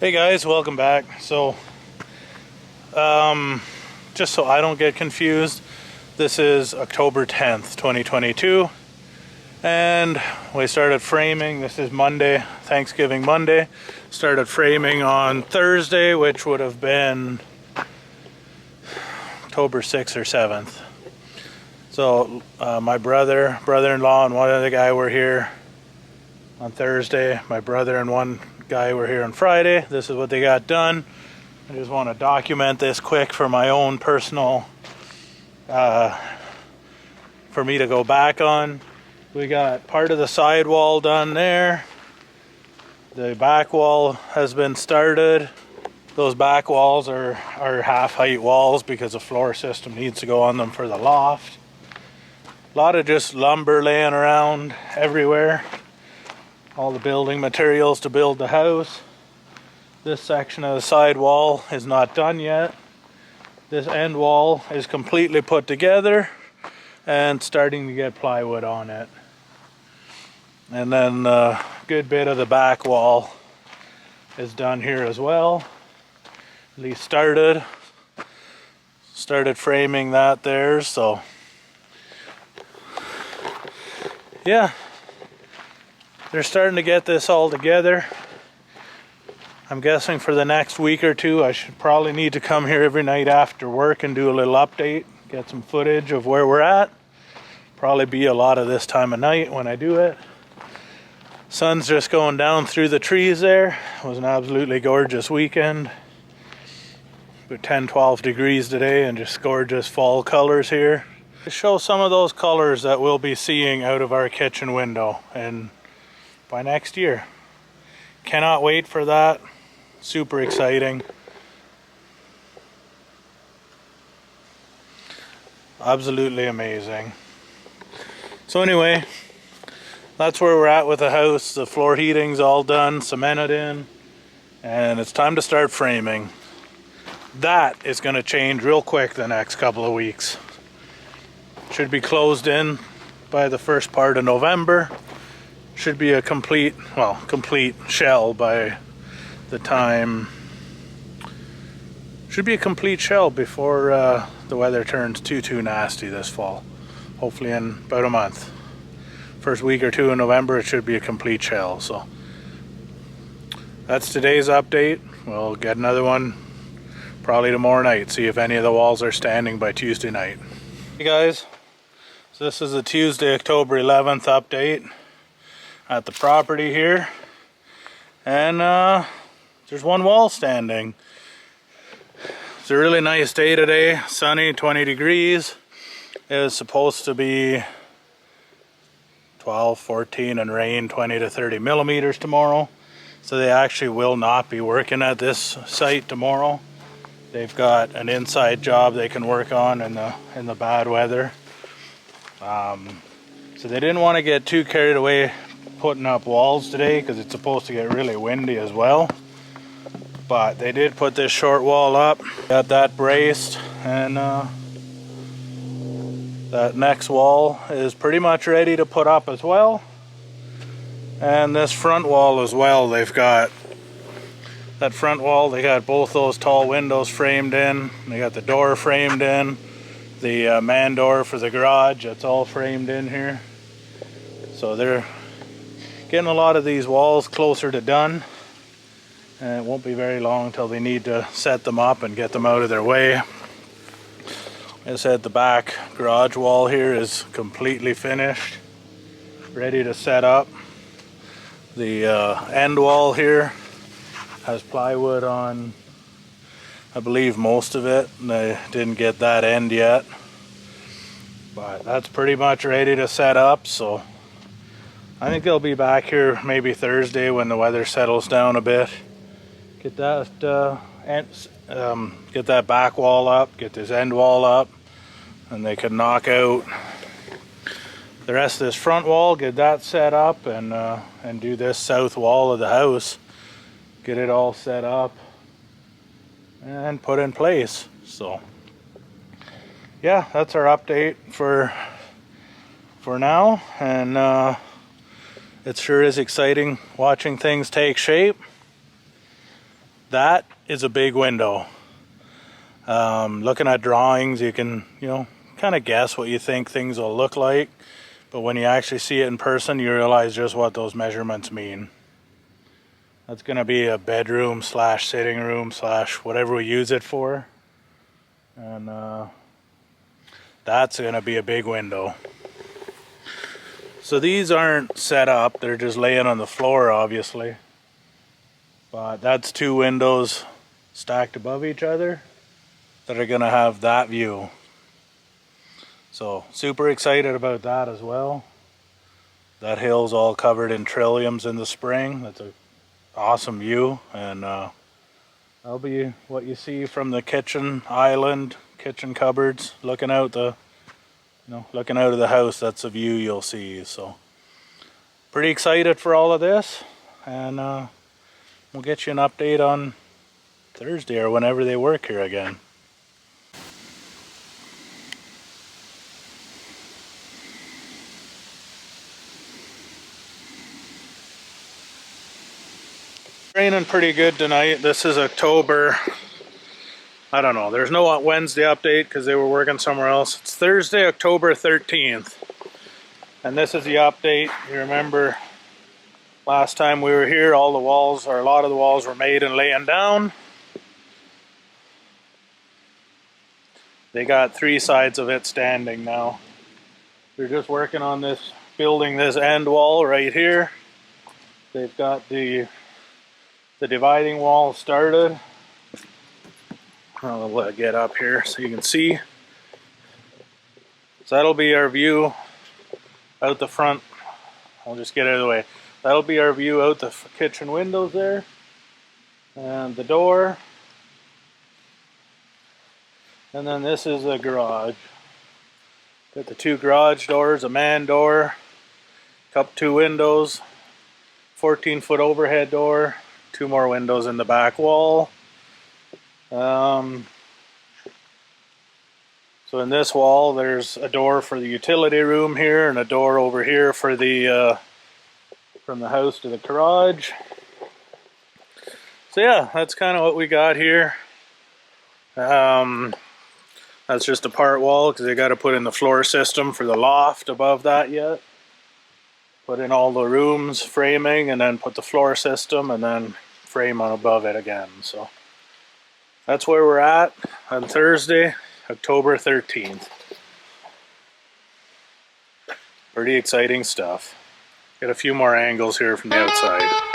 Hey guys, welcome back. Just so I don't get confused, this is October 10th, 2022, and we started framing. This is Monday, Thanksgiving Monday. Started framing on Thursday, which would have been October 6th or 7th. So my brother-in-law and one other guy were here on Thursday. My brother and one guy were here on Friday. This is what they got done. I just want to document this quick for my own personal, for me to go back on. We got part of the side wall done there. The back wall has been started. Those back walls are half height walls because the floor system needs to go on them for the loft. A lot of just lumber laying around everywhere. All the building materials to build the house. This section of the side wall is not done yet. This end wall is completely put together and starting to get plywood on it. And then a good bit of the back wall is done here as well. At least started framing that there, so yeah. They're starting to get this all together. I'm guessing for the next week or two, I should probably need to come here every night after work and do a little update, get some footage of where we're at. Probably be a lot of this time of night when I do it. Sun's just going down through the trees there. It was an absolutely gorgeous weekend. About 10-12 degrees today and just gorgeous fall colors here. To show some of those colors that we'll be seeing out of our kitchen window and by next year. Cannot wait for that. Super exciting. Absolutely amazing. So anyway, that's where we're at with the house. The floor heating's all done, cemented in, and it's time to start framing. That is going to change real quick the next couple of weeks. Should be closed in by the first part of November. Should be a complete shell by the time. Should be a complete shell before the weather turns too nasty this fall. Hopefully in about a month. First week or two in November it should be a complete shell. So that's today's update. We'll get another one probably tomorrow night. See if any of the walls are standing by Tuesday night. Hey guys, so this is the Tuesday, October 11th update at the property here, and there's one wall standing. It's a really nice day today, sunny, 20 degrees. It was supposed to be 12, 14 and rain 20 to 30 millimeters tomorrow, so they actually will not be working at this site tomorrow. They've got an inside job they can work on in the bad weather. So they didn't want to get too carried away putting up walls today because it's supposed to get really windy as well. But they did put this short wall up, got that braced, and that next wall is pretty much ready to put up as well. And this front wall as well, they've got that front wall, they got both those tall windows framed in, they got the door framed in, the man door for the garage, it's all framed in here. So they're getting a lot of these walls closer to done, and it won't be very long until they need to set them up and get them out of their way. As I said, the back garage wall here is completely finished, ready to set up. The end wall here has plywood on, I believe, most of it. They didn't get that end yet, but that's pretty much ready to set up. So I think they'll be back here maybe Thursday when the weather settles down a bit. Get that get that back wall up, get this end wall up, and they can knock out the rest of this front wall, get that set up, and do this south wall of the house, get it all set up and put in place. So yeah, that's our update for now, and it sure is exciting watching things take shape. That is a big window. Looking at drawings, you can, kind of guess what you think things will look like. But when you actually see it in person, you realize just what those measurements mean. That's going to be a bedroom slash sitting room slash whatever we use it for. And that's going to be a big window. So these aren't set up, they're just laying on the floor obviously. But that's 2 windows stacked above each other that are going to have that view. So super excited about that as well. That hill's all covered in trilliums in the spring. That's an awesome view, and that'll be what you see from the kitchen island, kitchen cupboards, looking out looking out of the house. That's the view you'll see. So pretty excited for all of this, and we'll get you an update on Thursday or whenever they work here again. Raining pretty good tonight. This is October, I don't know, there's no Wednesday update because they were working somewhere else. It's Thursday, October 13th. And this is the update. You remember last time we were here, all the walls, or a lot of the walls, were made and laying down. They got 3 sides of it standing now. They're just working on this, building this end wall right here. They've got the dividing wall started. I'll get up here so you can see. So that'll be our view out the front. I'll just get out of the way. That'll be our view out the kitchen windows there. And the door. And then this is a garage. Got the 2 garage doors, a man door, 2 windows, 14-foot overhead door, 2 more windows in the back wall. So in this wall there's a door for the utility room here and a door over here for the from the house to the garage. So yeah, that's kind of what we got here. That's just a part wall because they got to put in the floor system for the loft above that yet. Put in all the rooms, framing, and then put the floor system and then frame on above it again. So that's where we're at on Thursday, October 13th. Pretty exciting stuff. Get a few more angles here from the outside.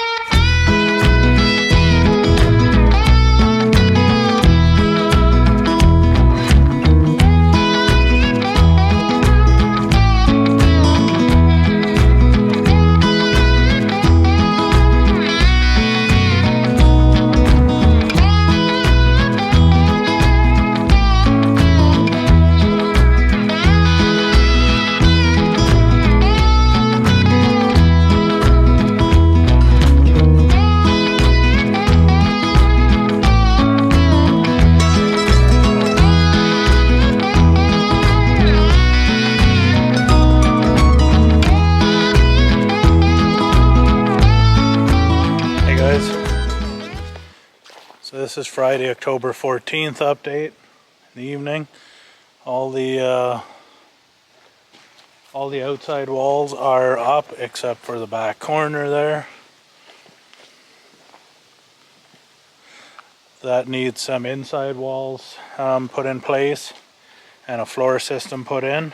This is Friday, October 14th update in the evening. All the outside walls are up except for the back corner there. That needs some inside walls put in place and a floor system put in.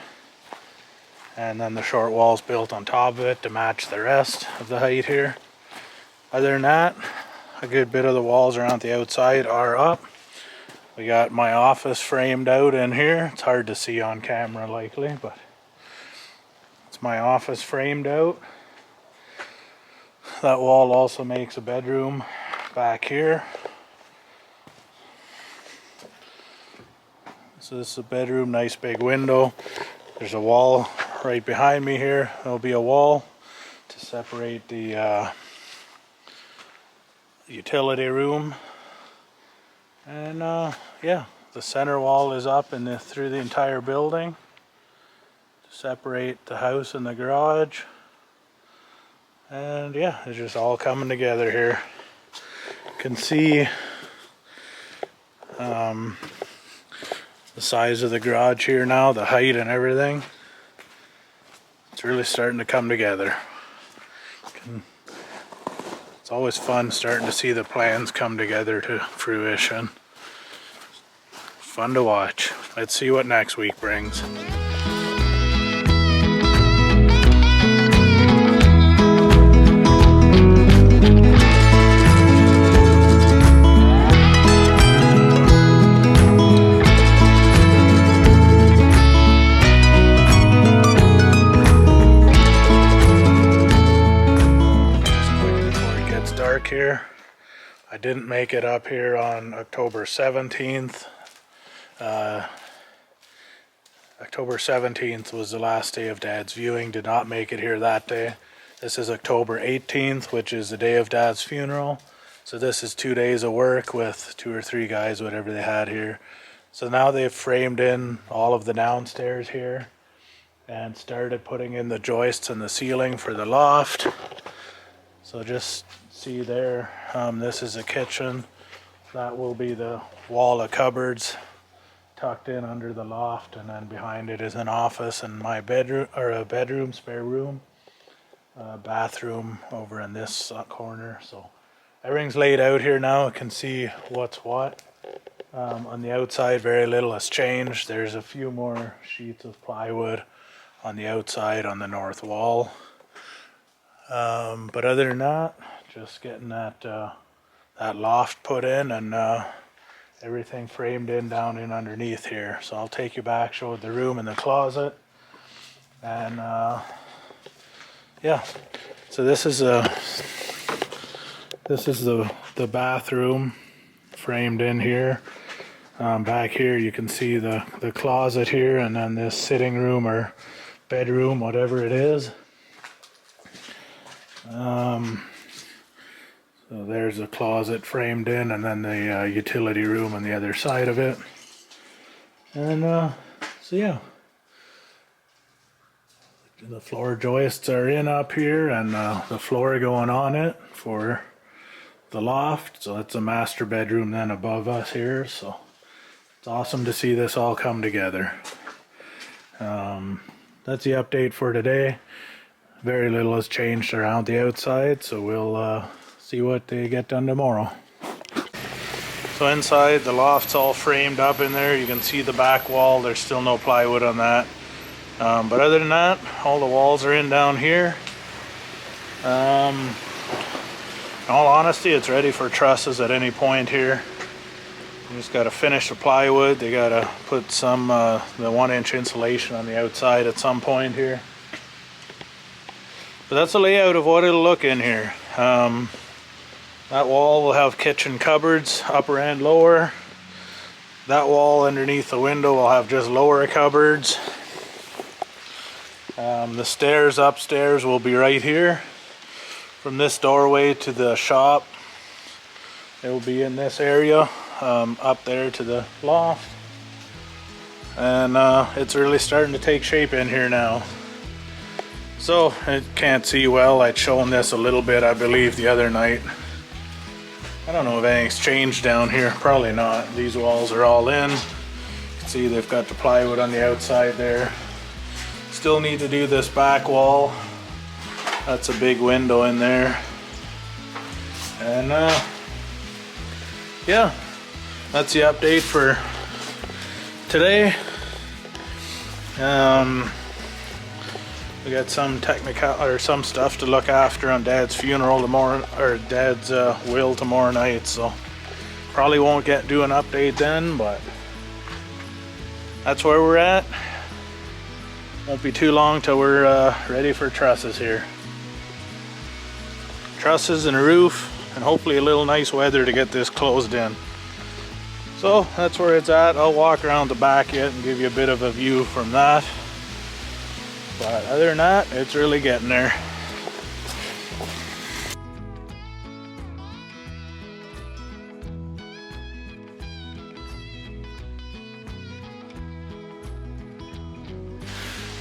And then the short walls built on top of it to match the rest of the height here. Other than that, a good bit of the walls around the outside are up. We got my office framed out in here. It's hard to see on camera likely, but it's my office framed out. That wall also makes a bedroom back here. So this is a bedroom, nice big window. There's a wall right behind me here. There'll be a wall to separate the utility room, and yeah, the center wall is up through the entire building to separate the house and the garage. And yeah, it's just all coming together here. You can see The size of the garage here now, the height and everything. It's really starting to come together. It's always fun starting to see the plans come together to fruition. Fun to watch. Let's see what next week brings. Here, I didn't make it up here on October 17th. October 17th was the last day of Dad's viewing. Did not make it here that day. This is October 18th, which is the day of Dad's funeral. So this is 2 days of work with 2 or 3 guys, whatever they had here. So now they've framed in all of the downstairs here and started putting in the joists and the ceiling for the loft. So just see there, this is a kitchen. That will be the wall of cupboards tucked in under the loft, and then behind it is an office and my bedroom, or a bedroom, spare room, bathroom over in this corner. So everything's laid out here now. I can see what's what. On the outside, very little has changed. There's a few more sheets of plywood on the outside on the north wall. But other than that, just getting that loft put in and everything framed in down in underneath here. So I'll take you back, show the room and the closet, and yeah. So this is the bathroom framed in here. Back here you can see the closet here, and then this sitting room or bedroom, whatever it is. So there's a closet framed in, and then the utility room on the other side of it. And so yeah, the floor joists are in up here, and the floor going on it for the loft. So that's a master bedroom then above us here. So it's awesome to see this all come together. That's the update for today. Very little has changed around the outside, so we'll see what they get done tomorrow. So inside, the loft's all framed up in there. You can see the back wall. There's still no plywood on that. But other than that, all the walls are in down here. In all honesty, it's ready for trusses at any point here. You just got to finish the plywood. They got to put some the 1-inch insulation on the outside at some point here. But that's the layout of what it'll look in here. That wall will have kitchen cupboards, upper and lower. That wall underneath the window will have just lower cupboards. The stairs upstairs will be right here. From this doorway to the shop, it will be in this area, up there to the loft. And it's really starting to take shape in here now. So, I can't see well. I'd shown this a little bit, I believe, the other night. I don't know if anything's changed down here. Probably not. These walls are all in. You can see they've got the plywood on the outside there. Still need to do this back wall. That's a big window in there. And yeah, that's the update for today. We got some some stuff to look after on Dad's funeral tomorrow, or Dad's will tomorrow night. So probably won't do an update then, but that's where we're at. Won't be too long till we're ready for trusses here. Trusses and a roof, and hopefully a little nice weather to get this closed in. So that's where it's at. I'll walk around the back yet and give you a bit of a view from that. But other than that, it's really getting there.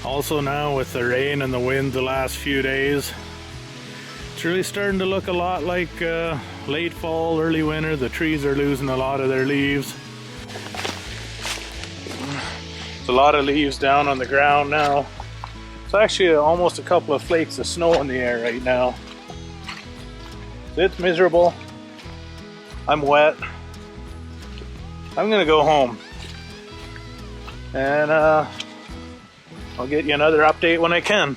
Also now with the rain and the wind the last few days, it's really starting to look a lot like late fall, early winter. The trees are losing a lot of their leaves. a lot of leaves down on the ground now. It's actually almost a couple of flakes of snow in the air right now. It's miserable. I'm wet. I'm gonna go home. And I'll get you another update when I can.